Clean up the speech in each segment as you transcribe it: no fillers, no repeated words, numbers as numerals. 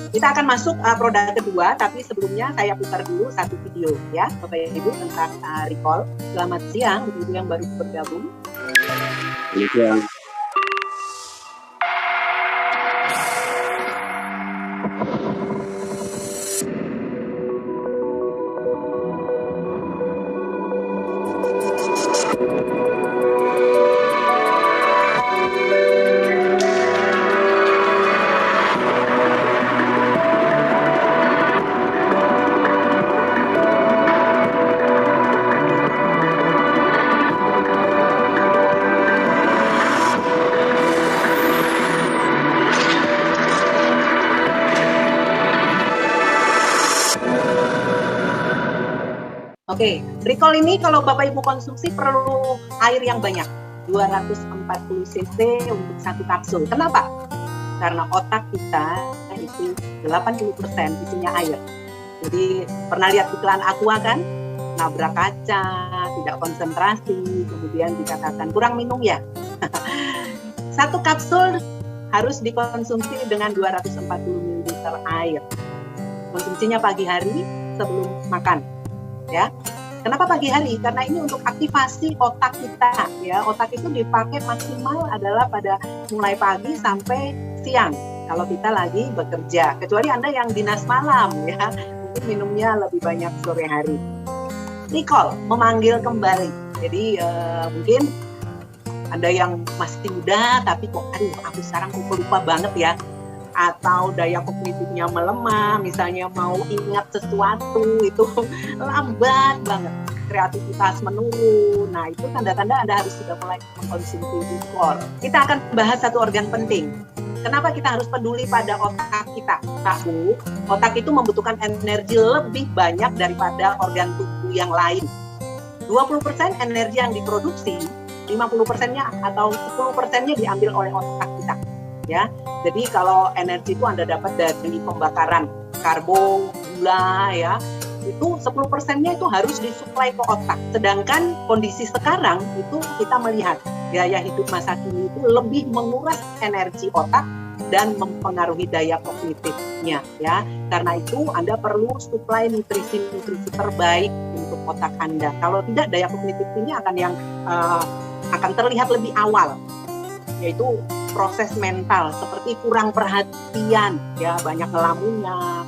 Kita akan masuk produk kedua, tapi sebelumnya saya putar dulu satu video ya, Bapak Ibu, tentang recall. Selamat siang, Ibu yang baru bergabung. Selamat siang. Oke, recall ini kalau Bapak Ibu konsumsi perlu air yang banyak, 240 cc untuk satu kapsul. Kenapa? Karena otak kita itu 80% isinya air. Jadi pernah lihat iklan Aqua kan? Nabrak kaca, tidak konsentrasi, kemudian dikatakan kurang minum ya. Satu kapsul harus dikonsumsi dengan 240 ml air. Konsumsinya pagi hari sebelum makan. Ya, kenapa pagi hari? Karena ini untuk aktivasi otak kita. Ya, otak itu dipakai maksimal adalah pada mulai pagi sampai siang. Kalau kita lagi bekerja, kecuali Anda yang dinas malam, ya, mungkin minumnya lebih banyak sore hari. Recall, memanggil kembali. Jadi mungkin Anda yang masih muda, tapi kok, aku sekarang lupa banget ya. Atau daya kognitifnya melemah, misalnya mau ingat sesuatu itu lambat banget, kreativitas menurun. Nah, itu tanda-tanda Anda harus sudah mulai mengkonsumsi recall. Kita akan bahas satu organ penting. Kenapa kita harus peduli pada otak kita? Tahu, otak itu membutuhkan energi lebih banyak daripada organ tubuh yang lain. 20% energi yang diproduksi, 50%-nya atau 10%-nya diambil oleh otak kita. Ya, jadi kalau energi itu Anda dapat dari pembakaran karbo, gula, ya, itu 10%-nya itu harus disuplai ke otak. Sedangkan kondisi sekarang itu kita melihat gaya hidup masa kini itu lebih menguras energi otak dan mempengaruhi daya kognitifnya, ya. Karena itu Anda perlu suplai nutrisi-nutrisi terbaik untuk otak Anda. Kalau tidak, daya kognitif ini akan terlihat lebih awal, yaitu proses mental seperti kurang perhatian, ya, banyak ngelamunnya,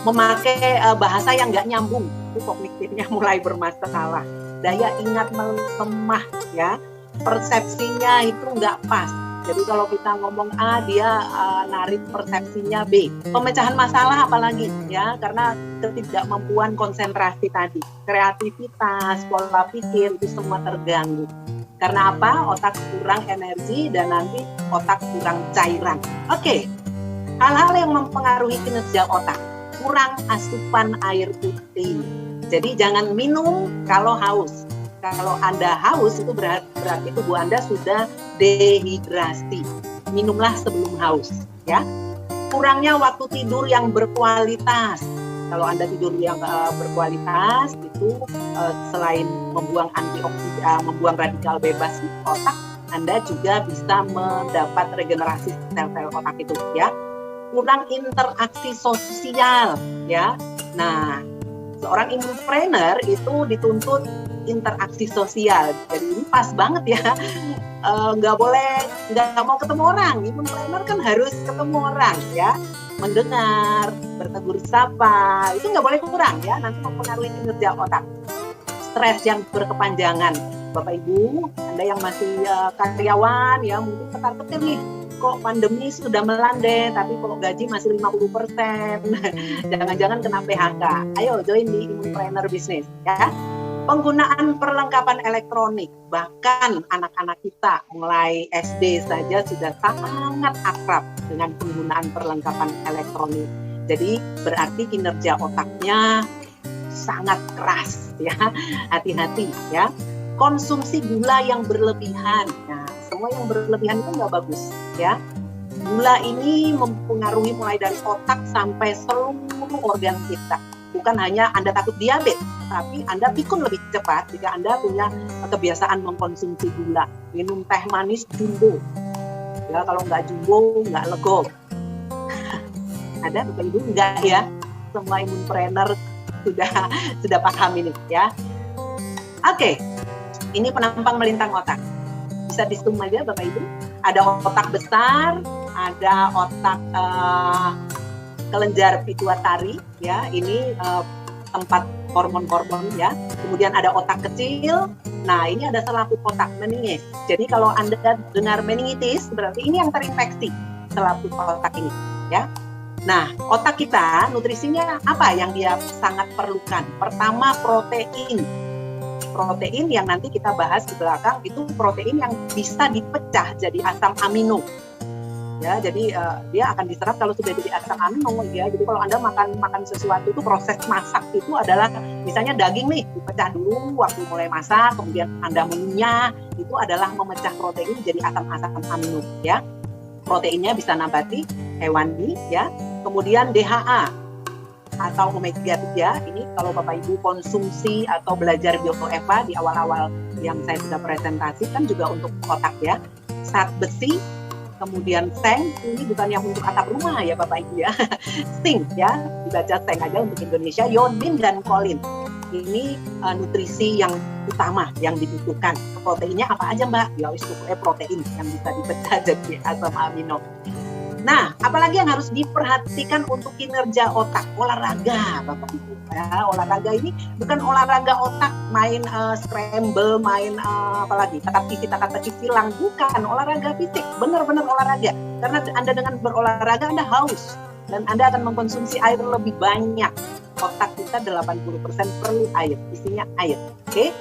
memakai bahasa yang nggak nyambung, itu kognitifnya mulai bermasalah, daya ingat melemah, ya, persepsinya itu nggak pas. Jadi kalau kita ngomong A, dia narik persepsinya B. Pemecahan masalah apalagi, ya, karena ketidakmampuan konsentrasi tadi, kreativitas, pola pikir itu semua terganggu. Karena apa? Otak kurang energi dan nanti otak kurang cairan. Oke, hal-hal yang mempengaruhi kinerja otak. Kurang asupan air putih. Jadi jangan minum kalau haus. Kalau Anda haus itu berarti tubuh Anda sudah dehidrasi. Minumlah sebelum haus, ya. Kurangnya waktu tidur yang berkualitas. Kalau Anda tidur yang berkualitas itu selain membuang membuang radikal bebas di otak, Anda juga bisa mendapat regenerasi sel-sel otak itu, ya. Kurang interaksi sosial, ya. Nah, seorang imunpreneur itu dituntut interaksi sosial. Jadi ini pas banget, ya. Nggak mau ketemu orang. Imunpreneur kan harus ketemu orang, ya. Mendengar, bertegur sapa, itu nggak boleh kurang, ya, nanti mempengaruhi kinerja otak. Stres yang berkepanjangan, Bapak Ibu, Anda yang masih karyawan, ya, mungkin ketar-ketir nih, kok pandemi sudah melandai, tapi kok gaji masih 50%, jangan-jangan kena PHK. Ayo join di Imunpreneur Business, ya. Penggunaan perlengkapan elektronik, bahkan anak-anak kita mulai SD saja sudah sangat akrab dengan penggunaan perlengkapan elektronik. Jadi berarti kinerja otaknya sangat keras, ya. Hati-hati, ya. Konsumsi gula yang berlebihan. Nah, semua yang berlebihan itu nggak bagus, ya. Gula ini mempengaruhi mulai dari otak sampai seluruh organ kita. Bukan hanya Anda takut diabetes, tapi Anda pikun lebih cepat jika Anda punya kebiasaan mengkonsumsi gula. Minum teh manis jumbo. Ya, kalau nggak jumbo, nggak lego. Ada Bapak Ibu? Enggak ya? Semua imunpreneur sudah paham ini ya. Oke, ini penampang melintang otak. Bisa di zoom aja Bapak Ibu. Ada otak besar, ada otak kelenjar pituitari ya. Ini tempat hormon-hormon ya. Kemudian ada otak kecil. Nah, ini ada selaput otak meninges. Jadi kalau Anda dengar meningitis, berarti ini yang terinfeksi selaput otak ini ya. Nah, otak kita nutrisinya apa yang dia sangat perlukan? Pertama, protein. Protein yang nanti kita bahas di belakang itu protein yang bisa dipecah jadi asam amino. Ya, jadi dia akan diserap kalau sudah jadi asam amino ya. Jadi kalau Anda makan sesuatu itu proses masak itu adalah misalnya daging nih dipecah dulu waktu mulai masak, kemudian Anda mengunyah, itu adalah memecah protein jadi asam-asam amino ya. Proteinnya bisa nabati, hewani ya. Kemudian DHA atau omega 3 ini kalau Bapak Ibu konsumsi atau belajar bioeva di awal-awal yang saya sudah presentasikan juga untuk otak ya. Zat besi, kemudian seng, ini bukan yang untuk atap rumah ya Bapak Ibu ya. Zinc ya, dibaca seng aja untuk Indonesia, iodin dan kolin. Ini nutrisi yang utama yang dibutuhkan. Proteinnya apa aja Mbak? Ya pokoknya protein yang bisa dipecah jadi asam amino. Nah, apalagi yang harus diperhatikan untuk kinerja otak? Olahraga, Bapak Ibu. Ya, olahraga ini bukan olahraga otak, main scramble, main apalagi teka-teki silang, bukan olahraga fisik, benar-benar olahraga. Karena Anda dengan berolahraga Anda haus dan Anda akan mengkonsumsi air lebih banyak. Otak kita 80% perlu air, isinya air. Oke?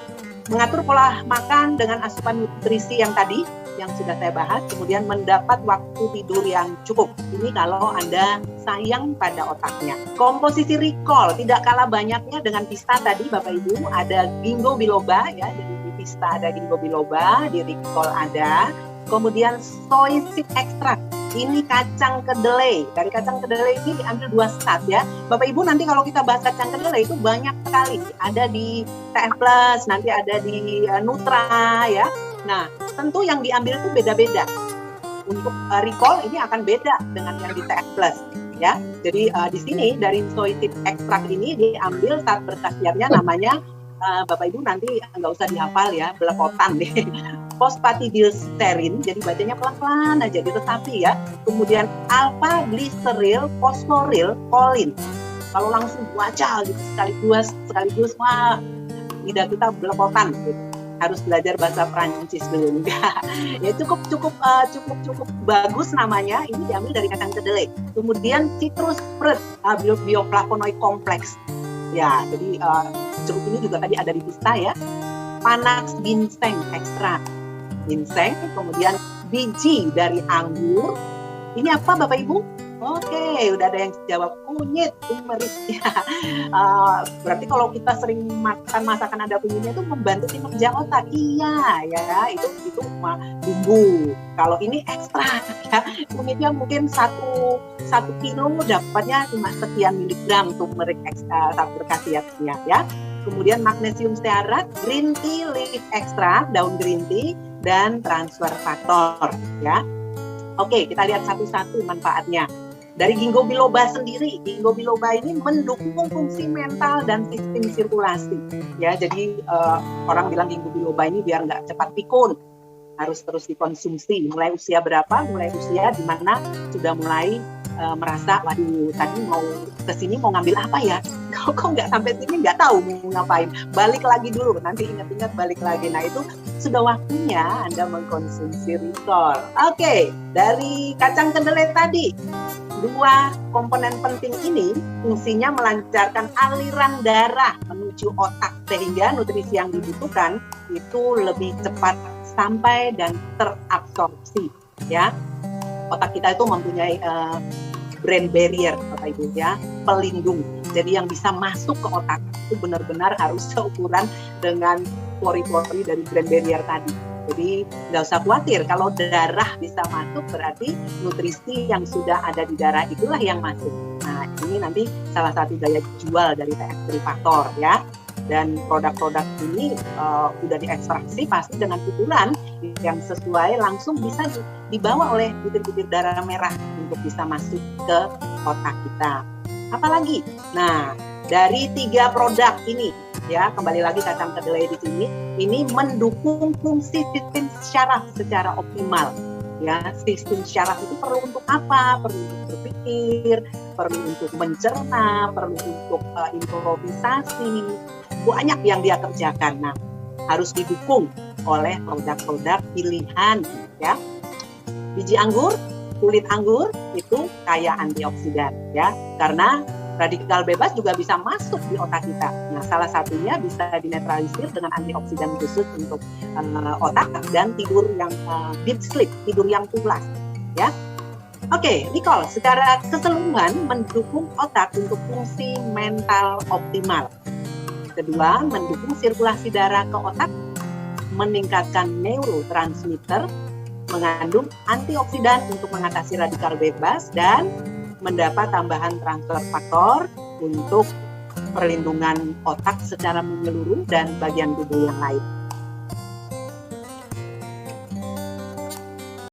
Mengatur pola makan dengan asupan nutrisi yang tadi yang sudah saya bahas, kemudian mendapat waktu tidur yang cukup. Ini kalau Anda sayang pada otaknya. Komposisi recall tidak kalah banyaknya dengan Vista tadi Bapak Ibu, ada ginkgo biloba ya, jadi di Vista ada ginkgo biloba, di recall ada. Kemudian soy seed extract. Ini kacang kedelai. Dari kacang kedelai ini diambil 2 zat ya. Bapak Ibu nanti kalau kita bahas kacang kedelai itu banyak sekali. Ada di TF Plus, nanti ada di Nutra ya. Nah, tentu yang diambil itu beda-beda. Untuk recall ini akan beda dengan yang di TF Plus ya. Jadi di sini dari soy seed extract ini diambil zat berkhasiatnya namanya Bapak Ibu nanti nggak usah dihafal ya, belepotan deh. Phosphatidylserine, jadi bacanya pelan-pelan aja tetapi ya. Kemudian alpha glycerol fosforil kolin. Kalau langsung baca gitu sekaligus wah, lidah kita belepotan gitu. Harus belajar bahasa Prancis dulu. Ya cukup bagus namanya. Ini diambil dari kacang kedelai. Kemudian citrus fruit, bioflavonoid kompleks. Ya, jadi jeruk ini juga tadi ada di Vista ya. Panax ginseng ekstra. Ginseng, kemudian biji dari anggur. Ini apa Bapak Ibu? Oke, udah ada yang jawab kunyit, turmeric. Berarti kalau kita sering makan masakan ada kunyitnya itu membantu kinerja otak. Iya ya, itu bumbu. Kalau ini ekstra ya, kunyitnya mungkin 1 kilo dapatnya cuma sekian miligram turmeric ekstra zat berkhasiatnya ya. Kemudian magnesium stearat, green tea leaf extract, daun green tea, dan transfer faktor ya. Oke, kita lihat satu-satu manfaatnya. Dari ginkgo biloba sendiri, ginkgo biloba ini mendukung fungsi mental dan sistem sirkulasi ya. Jadi orang bilang ginkgo biloba ini biar nggak cepat pikun, harus terus dikonsumsi. Mulai usia berapa? Mulai usia di mana sudah mulai merasa waduh tadi mau kesini mau ngambil apa ya, kok nggak sampai sini nggak tahu mau ngapain, balik lagi dulu, nanti ingat-ingat balik lagi. Nah itu sudah waktunya Anda mengkonsumsi recall. Oke, dari kacang kedelai tadi 2 komponen penting ini fungsinya melancarkan aliran darah menuju otak sehingga nutrisi yang dibutuhkan itu lebih cepat sampai dan terabsorpsi ya. Otak kita itu mempunyai brain barrier Bapak Ibu ya, pelindung. Jadi yang bisa masuk ke otak itu benar-benar harus seukuran dengan pori-pori dari brain barrier tadi. Jadi nggak usah khawatir kalau darah bisa masuk berarti nutrisi yang sudah ada di darah itulah yang masuk. Nah ini nanti salah satu daya jual dari TF3 Factor ya. Dan produk-produk ini sudah diekstraksi pasti dengan ukuran yang sesuai langsung bisa dibawa oleh butir-butir darah merah untuk bisa masuk ke otak kita. Apalagi? Nah, dari 3 produk ini, ya, kembali lagi kacang kedelai di sini, ini mendukung fungsi sistem syaraf secara optimal. Ya, sistem syaraf itu perlu untuk apa? Perlu untuk berpikir, perlu untuk mencerna, perlu untuk improvisasi. Banyak yang dia kerjakan. Nah, harus didukung oleh produk-produk pilihan, ya. Biji anggur, kulit anggur itu kaya antioksidan, ya, karena radikal bebas juga bisa masuk di otak kita. Nah, salah satunya bisa dinetralisir dengan antioksidan khusus untuk otak dan tidur yang deep sleep, tidur yang pulas, ya. Oke, Nicole, secara keseluruhan mendukung otak untuk fungsi mental optimal. Kedua, mendukung sirkulasi darah ke otak, meningkatkan neurotransmitter, mengandung antioksidan untuk mengatasi radikal bebas, dan mendapat tambahan transfer faktor untuk perlindungan otak secara menyeluruh dan bagian tubuh yang lain.